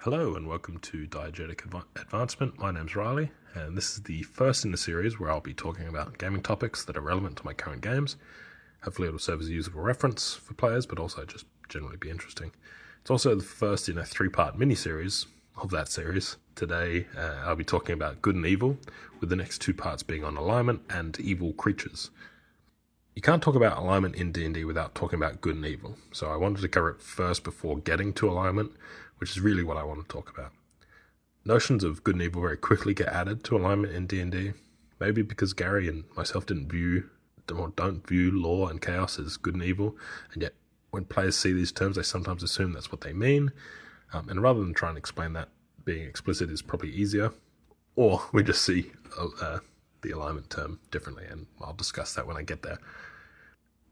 Hello and welcome to Diegetic Advancement. My name's Riley, and this is the first in the series where I'll be talking about gaming topics that are relevant to my current games. Hopefully it'll serve as a usable reference for players, but also just generally be interesting. It's also the first in a 3-part mini-series of that series. Today I'll be talking about good and evil, with the next 2 parts being on alignment and evil creatures. You can't talk about alignment in D&D without talking about good and evil, so I wanted to cover it first before getting to alignment, which is really what I want to talk about. Notions of good and evil very quickly get added to alignment in D&D, maybe because Gary and myself don't view law and chaos as good and evil, and yet when players see these terms they sometimes assume that's what they mean, and rather than try and explain that, being explicit is probably easier, or we just see the alignment term differently, and I'll discuss that when I get there.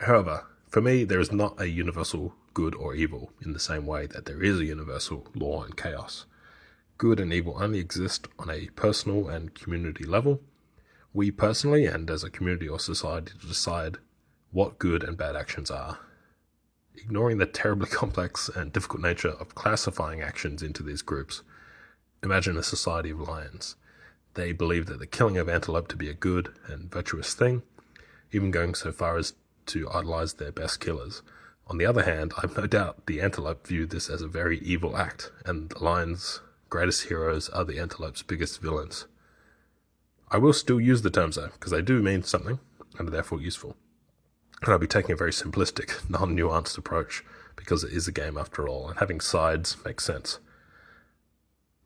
However, for me, there is not a universal good or evil in the same way that there is a universal law and chaos. Good and evil only exist on a personal and community level. We personally and as a community or society decide what good and bad actions are. Ignoring the terribly complex and difficult nature of classifying actions into these groups, imagine a society of lions. They believe that the killing of antelope to be a good and virtuous thing, even going so far as to idolize their best killers. On the other hand, I've no doubt the antelope view this as a very evil act, and the lion's greatest heroes are the antelope's biggest villains. I will still use the terms though, because they do mean something, and are therefore useful. And I'll be taking a very simplistic, non-nuanced approach, because it is a game after all, and having sides makes sense.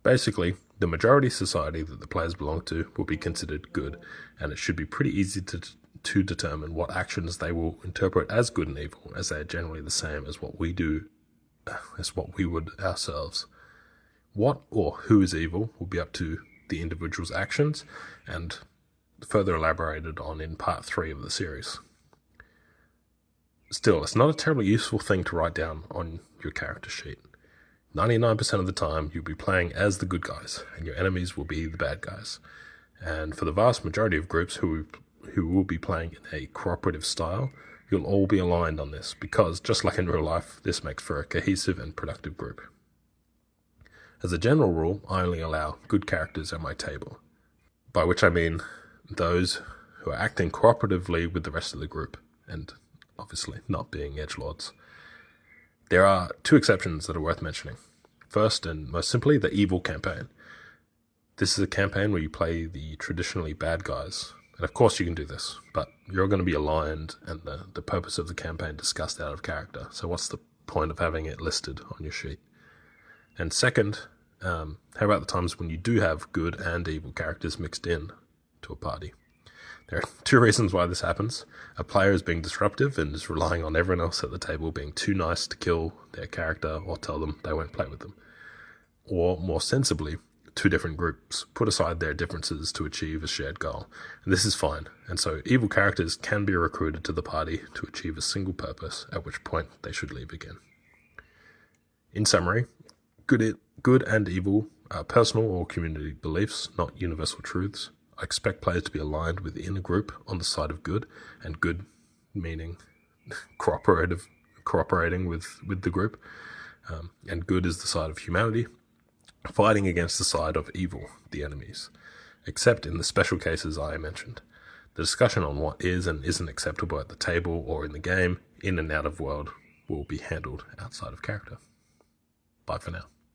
Basically, the majority society that the players belong to will be considered good, and it should be pretty easy to determine what actions they will interpret as good and evil, as they are generally the same as what we would ourselves. What or who is evil will be up to the individual's actions, and further elaborated on in part 3 of the series. Still, it's not a terribly useful thing to write down on your character sheet. 99% of the time, you'll be playing as the good guys, and your enemies will be the bad guys. And for the vast majority of groups who will be playing in a cooperative style, you'll all be aligned on this, because, just like in real life, this makes for a cohesive and productive group. As a general rule, I only allow good characters at my table, by which I mean those who are acting cooperatively with the rest of the group, and obviously not being edgelords. There are 2 exceptions that are worth mentioning. First, and most simply, the evil campaign. This is a campaign where you play the traditionally bad guys, and of course you can do this, but you're going to be aligned and the purpose of the campaign discussed out of character, so what's the point of having it listed on your sheet? And second, how about the times when you do have good and evil characters mixed in to a party? There are 2 reasons why this happens. A player is being disruptive and is relying on everyone else at the table being too nice to kill their character or tell them they won't play with them. Or, more sensibly, 2 different groups put aside their differences to achieve a shared goal. And this is fine, and so evil characters can be recruited to the party to achieve a single purpose, at which point they should leave again. In summary, good and evil are personal or community beliefs, not universal truths. I expect players to be aligned within a group on the side of good, and good meaning cooperating with the group, and good is the side of humanity, fighting against the side of evil, the enemies, except in the special cases I mentioned. The discussion on what is and isn't acceptable at the table or in the game, in and out of world, will be handled outside of character. Bye for now.